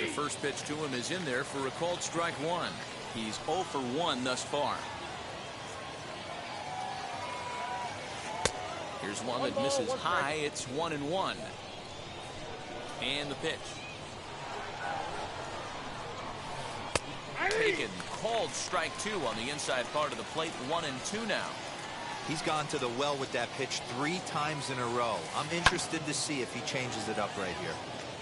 The first pitch to him is in there for a called strike one. He's 0 for 1 thus far. Here's one that misses high. It's 1-1. And the pitch. Taken. Called strike two on the inside part of the plate. 1-2 now. He's gone to the well with that pitch 3 times in a row. I'm interested to see if he changes it up right here.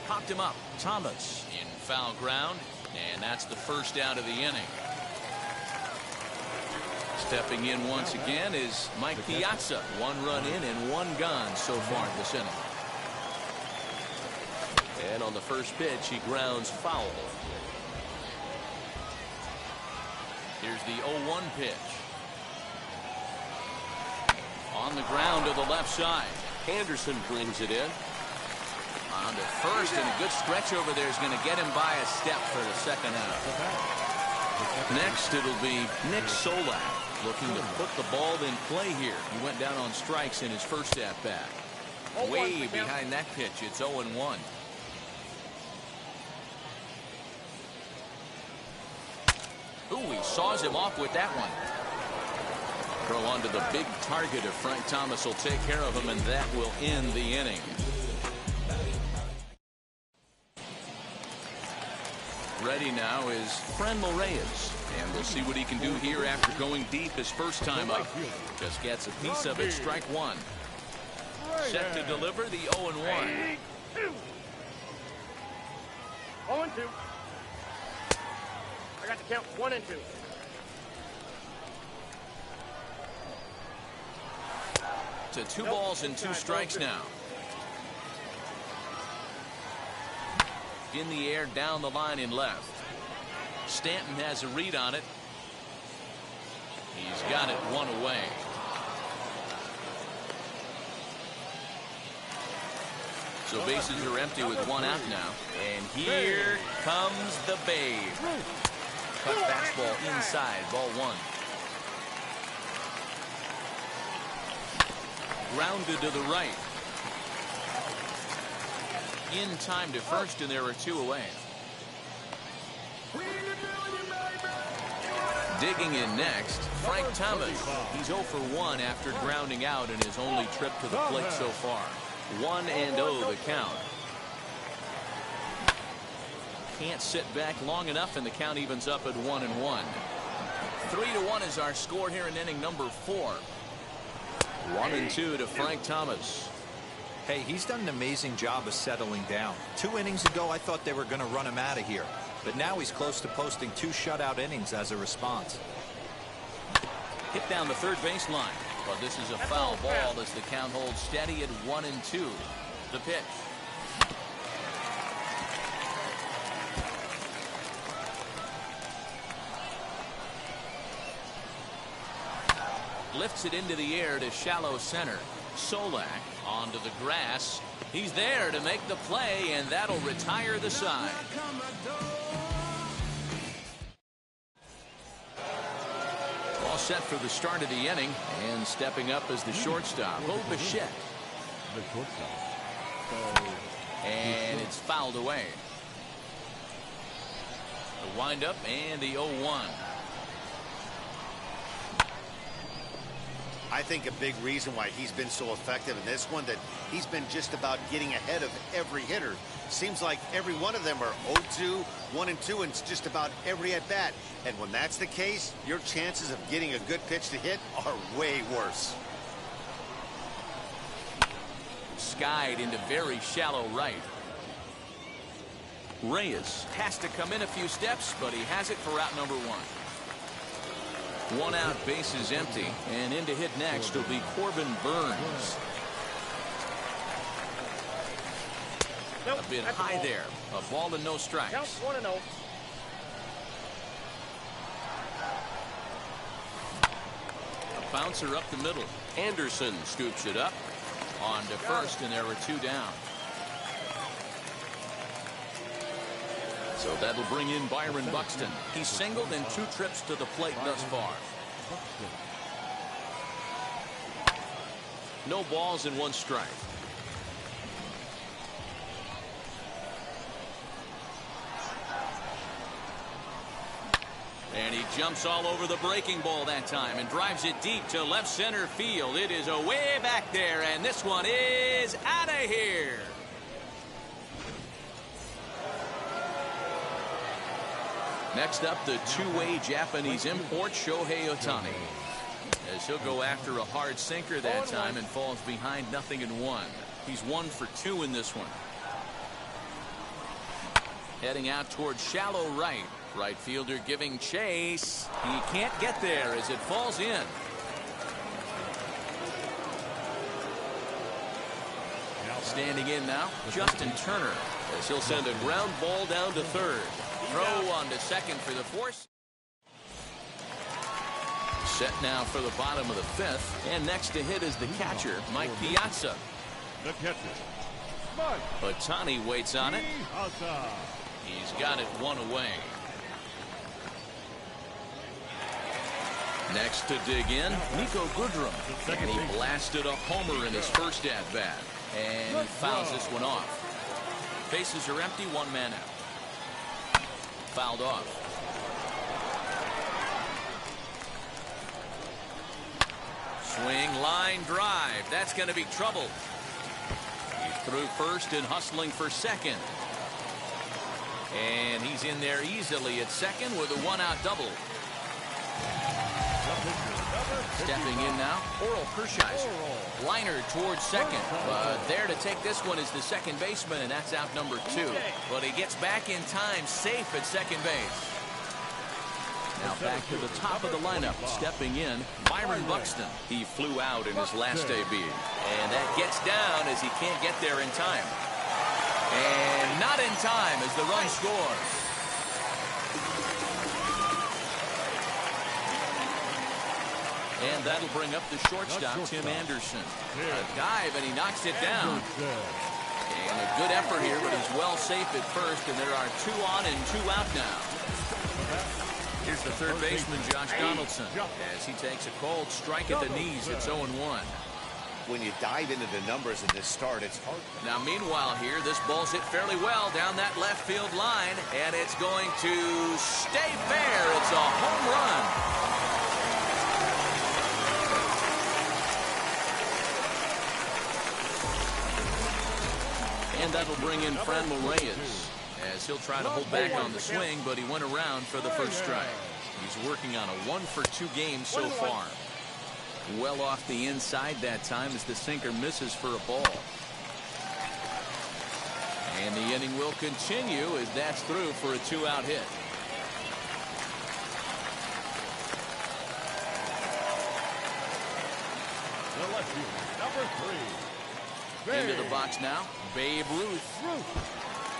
Popped him up. Thomas in foul ground. And that's the first out of the inning. Stepping in once again is Mike Piazza. 1 run in and 1 gone so far this inning. And on the first pitch, he grounds foul. Here's the 0-1 pitch. On the ground to the left side. Anderson brings it in. On to first, and a good stretch over there is going to get him by a step for the second out. Next, it'll be Nick Solak looking to put the ball in play here. He went down on strikes in his first at-bat. Way behind that pitch, it's 0-1. Ooh, he saws him off with that one. Throw onto the big target of Frank Thomas will take care of him, and that will end the inning. Ready now is Franmil Reyes, and we'll see what he can do here after going deep his first time up. Just gets a piece of it, strike one. Set to deliver the 0-1. 0-2. I got to count 1 and 2. To 2 balls and 2 strikes now. In the air, down the line in left. Stanton has a read on it. He's got it 1 away. So bases are empty with 1 out now. And here comes the Babe. Cut fastball inside, ball 1. Grounded to the right. In time to first, and there are 2 away. Digging in next, Frank Thomas. He's 0 for 1 after grounding out in his only trip to the plate so far. 1-0 the count. Can't sit back long enough, and the count evens up at 1-1. 3-1 is our score here in inning number 4. 1-2 to Frank Thomas. Hey, he's done an amazing job of settling down. 2 innings ago, I thought they were going to run him out of here. But now he's close to posting 2 shutout innings as a response. Hit down the third baseline. But this is a foul ball as the count holds steady at 1-2. The pitch. Lifts it into the air to shallow center. Solak onto the grass. He's there to make the play, and that'll retire the side. All set for the start of the inning, and stepping up as the shortstop, Bo Bichette. And it's fouled away. The windup and the 0-1. I think a big reason why he's been so effective in this one, that he's been just about getting ahead of every hitter. Seems like every one of them are 0-2, 1-2, and it's just about every at bat. And when that's the case, your chances of getting a good pitch to hit are way worse. Skied into very shallow right. Reyes has to come in a few steps, but he has it for out number 1. 1 out, bases empty, and in to hit next will be Corbin Burns. A bit high there. A ball and no strikes. Count 1-0. A bouncer up the middle. Anderson scoops it up. On to first, and there are 2 down. So that'll bring in Byron Buxton. He's singled in 2 trips to the plate thus far. No balls and 1 strike. And he jumps all over the breaking ball that time and drives it deep to left center field. It is away back there, and this one is out of here. Next up, the two-way Japanese import, Shohei Ohtani. As he'll go after a hard sinker that time and falls behind 0-1. He's 1 for 2 in this one. Heading out towards shallow right. Right fielder giving chase. He can't get there as it falls in. Standing in now, Justin Turner, as he'll send a ground ball down to third. Throw on to second for the force. Set now for the bottom of the fifth, and next to hit is the catcher, Mike Piazza. The catcher, Mike Ohtani waits on it. Piazza. He's got it one away. Next to dig in, Nico Goodrum, and he blasted a homer in his first at-bat, and he fouls this one off. Bases are empty, 1 man out. Fouled off. Swing, line, drive. That's going to be trouble. He's through first and hustling for second. And he's in there easily at second with a 1-out double. Stepping in now, Oral Hershiser. Liner towards second. But there to take this one is the second baseman, and that's out number 2. But he gets back in time, safe at second base. Now back to the top of the lineup. Stepping in, Byron Buxton. He flew out in his last AB. And that gets down as he can't get there in time. And not in time as the run scores. And that'll bring up the shortstop, Tim Anderson. A dive, and he knocks it down. And a good effort here, but he's well safe at first, and there are 2 on and 2 out now. Here's the third baseman, Josh Donaldson, as he takes a cold strike at the knees. It's 0-1. When you dive into the numbers in this start, it's hard. Now, meanwhile here, this ball's hit fairly well down that left field line, and it's going to stay fair. It's a home run. And that'll bring in Franmil Reyes, as he'll try to hold back on the swing, but he went around for the first strike. He's working on a 1-for-2 game so far. Well off the inside that time as the sinker misses for a ball. And the inning will continue as that's through for a 2-out hit. The left fielder, number 3. Into the box now, Babe Ruth.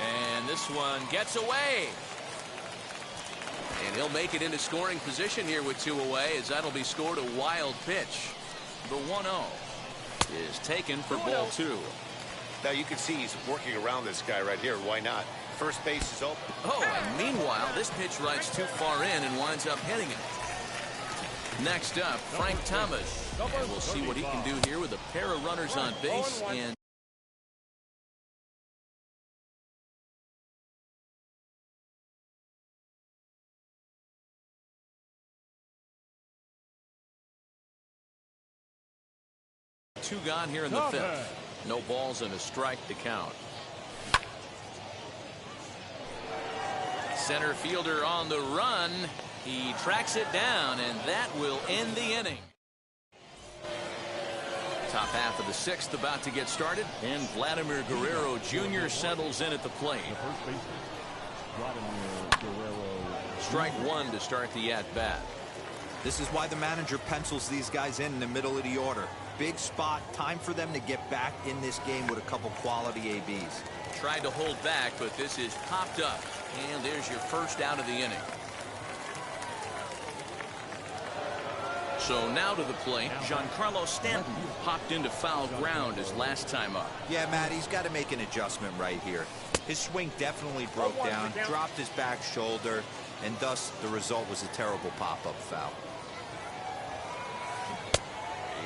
And this one gets away. And he'll make it into scoring position here with 2 away, as that'll be scored a wild pitch. The 1-0 is taken for ball 2. Now you can see he's working around this guy right here. Why not? First base is open. Oh, and meanwhile, this pitch rides too far in and winds up hitting it. Next up, Frank Thomas. And we'll see what he can do here with a pair of runners on base and two gone here in the fifth. No balls and a strike to count. Center fielder on the run. He tracks it down, and that will end the inning. Top half of the sixth about to get started, and Vladimir Guerrero Jr. settles in at the plate. Strike 1 to start the at-bat. This is why the manager pencils these guys in the middle of the order. Big spot, time for them to get back in this game with a couple quality ABs. Tried to hold back, but this is popped up, and there's your first out of the inning. So now to the plate, Giancarlo Stanton popped into foul ground his last time up. Yeah, Matt, he's got to make an adjustment right here. His swing definitely broke down, dropped his back shoulder, and thus the result was a terrible pop-up foul.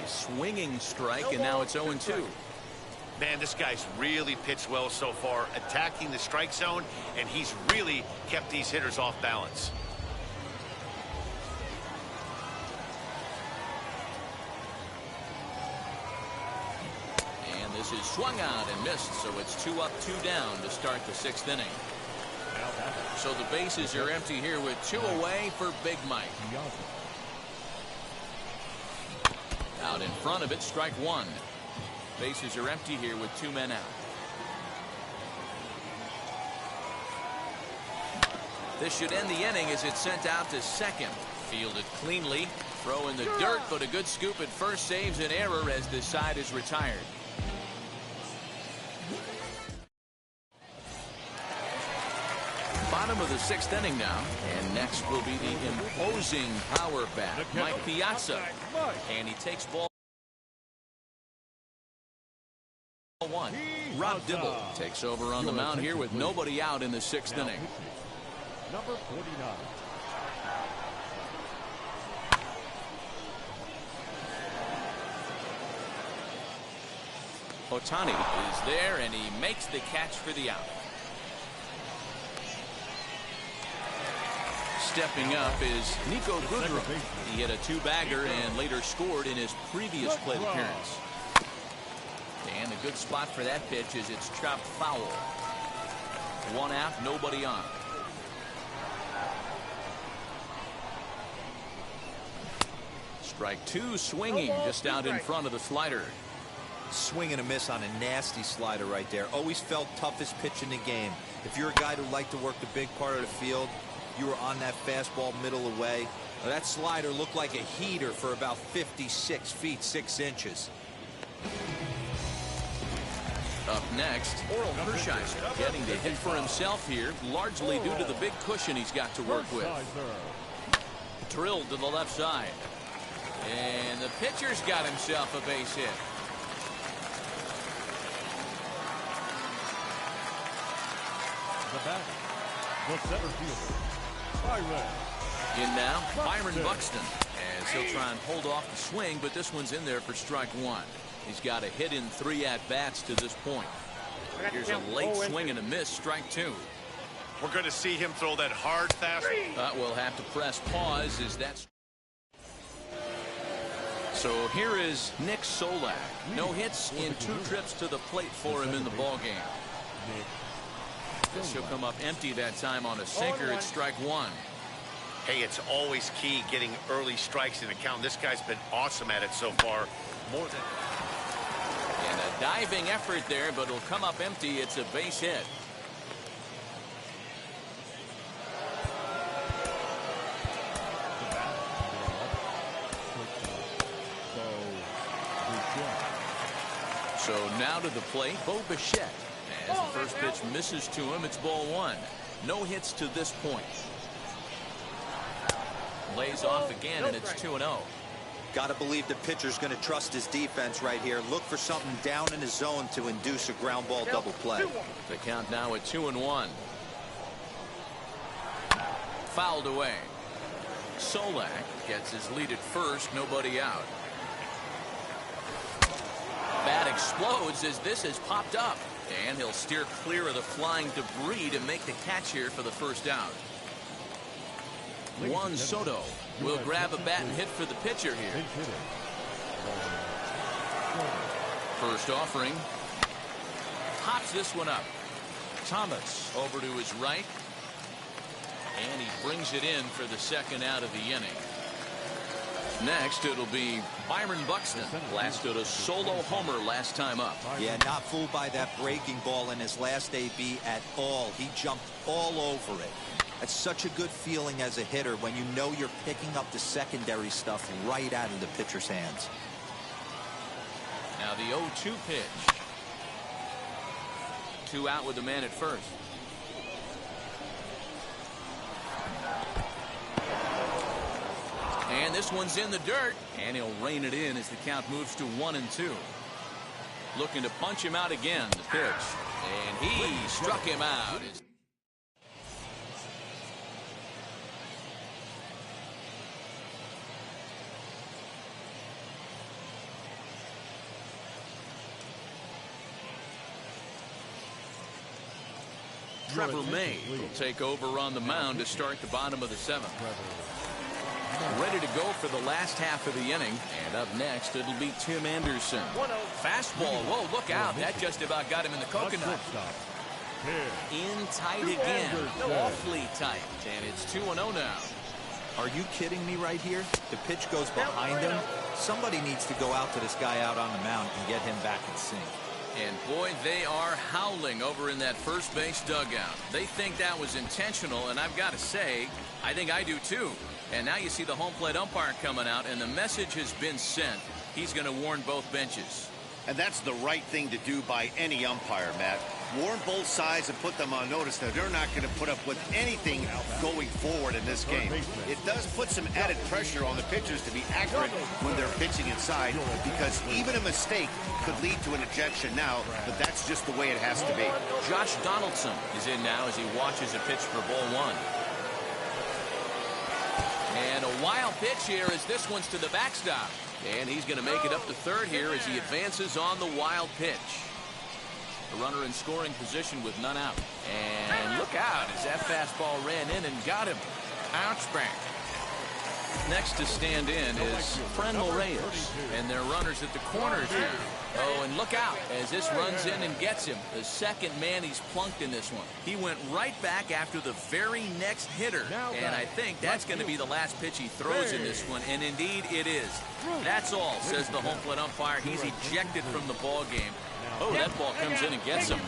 A swinging strike, and now it's 0-2. Man, this guy's really pitched well so far, attacking the strike zone, and he's really kept these hitters off balance. This is swung out and missed, so it's 2 up, 2 down to start the 6th inning. So the bases are empty here with 2 away for Big Mike. Out in front of it, strike 1. Bases are empty here with 2 men out. This should end the inning as it's sent out to second. Fielded cleanly. Throw in the dirt, but a good scoop at first saves an error as this side is retired. Bottom of the 6th inning now, and next will be the imposing power bat, Mike Piazza, and he takes ball 1. Rob Dibble takes over on the mound here with nobody out in the 6th inning. Number 49. Ohtani is there, and he makes the catch for the out. Stepping up is Nico Goodrum. He hit a 2-bagger and later scored in his previous plate appearance. And a good spot for that pitch is it's chopped foul. 1 out, nobody on. Strike 2, swinging just out in front of the slider. Swing and a miss on a nasty slider right there. Always felt toughest pitch in the game. If you're a guy who liked to work the big part of the field, you were on that fastball middle away. Well, that slider looked like a heater for about 56 feet 6 inches. Up next, Oral Hershiser getting to hit for himself here, largely due to the big cushion he's got to work with. Drilled to the left side. And the pitcher's got himself a base hit. The batter, the center fielder, Byron. In now, Byron Buxton, as he'll try and hold off the swing, but this one's in there for strike 1. He's got a hit in 3 at-bats to this point. Here's a late swing and a miss, strike 2. We're going to see him throw that hard fastball. We'll have to press pause as that's. So here is Nick Solak. No hits in 2 trips to the plate for him in the ballgame. This will come up empty that time on a sinker. It's strike 1. Hey, it's always key getting early strikes in the count. This guy's been awesome at it so far. More than. And a diving effort there, but it'll come up empty. It's a base hit. So now to the plate, Bo Bichette. As the first pitch misses to him, it's ball 1. No hits to this point. Lays off again, and it's 2-0. Got to believe the pitcher's going to trust his defense right here. Look for something down in his zone to induce a ground ball double play. The count now at 2-1. Fouled away. Solak gets his lead at first, nobody out. Bat explodes as this has popped up, and he'll steer clear of the flying debris to make the catch here for the first out. Juan Soto will grab a bat and hit for the pitcher here. First offering. Pops this one up. Thomas over to his right. And he brings it in for the second out of the inning. Next, it'll be Byron Buxton. Blasted a solo homer last time up. Yeah, not fooled by that breaking ball in his last AB at all. He jumped all over it. That's such a good feeling as a hitter when you know you're picking up the secondary stuff right out of the pitcher's hands. Now the 0-2 pitch. 2 out with the man at first. And this one's in the dirt, and he'll rein it in as the count moves to 1-2. Looking to punch him out again, the pitch. And he struck him out. Trevor May will take over on the mound to start the bottom of the 7th. Ready to go for the last half of the inning. And up next, it'll be Tim Anderson. 1-0. Fastball. Whoa, look out. That just about got him in the coconut. In tight again. Awfully tight. And it's 2-0 now. Are you kidding me right here? The pitch goes behind him. Somebody needs to go out to this guy out on the mound and get him back in sync. And boy, they are howling over in that first base dugout. They think that was intentional, and I've got to say, I think I do too. And now you see the home plate umpire coming out, and the message has been sent. He's going to warn both benches. And that's the right thing to do by any umpire, Matt. Warn both sides and put them on notice that they're not going to put up with anything going forward in this game. It does put some added pressure on the pitchers to be accurate when they're pitching inside, because even a mistake could lead to an ejection now, but that's just the way it has to be. Josh Donaldson is in now as he watches a pitch for ball one. And a wild pitch here as this one's to the backstop. And he's going to make it up to third here as he advances on the wild pitch. The runner in scoring position with none out. And look out as that fastball ran in and got him. Ouch back. Next to stand in is Franmil Reyes. And their runners at the corners here. Oh, and look out as this runs in and gets him. The second man he's plunked in this one. He went right back after the very next hitter. And I think that's going to be the last pitch he throws in this one. And indeed it is. That's all, says the home plate umpire. He's ejected from the ball game. Oh, that ball comes in and gets him.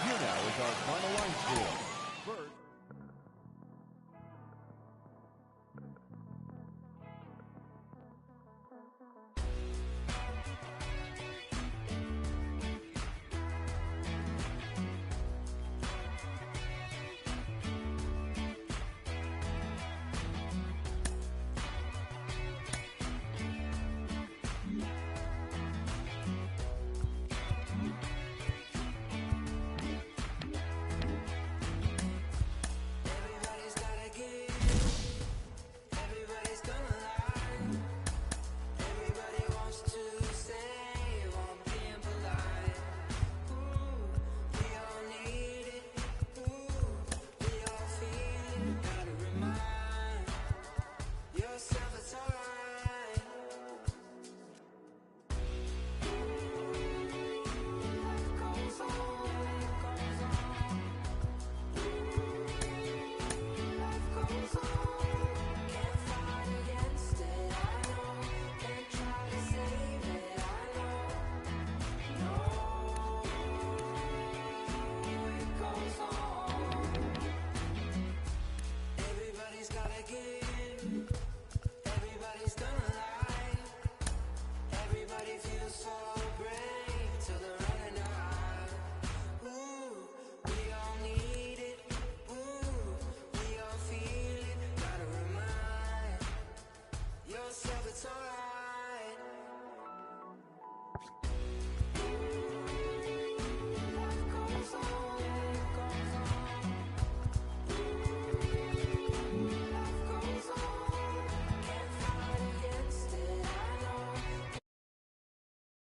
Here now is our final line score. First.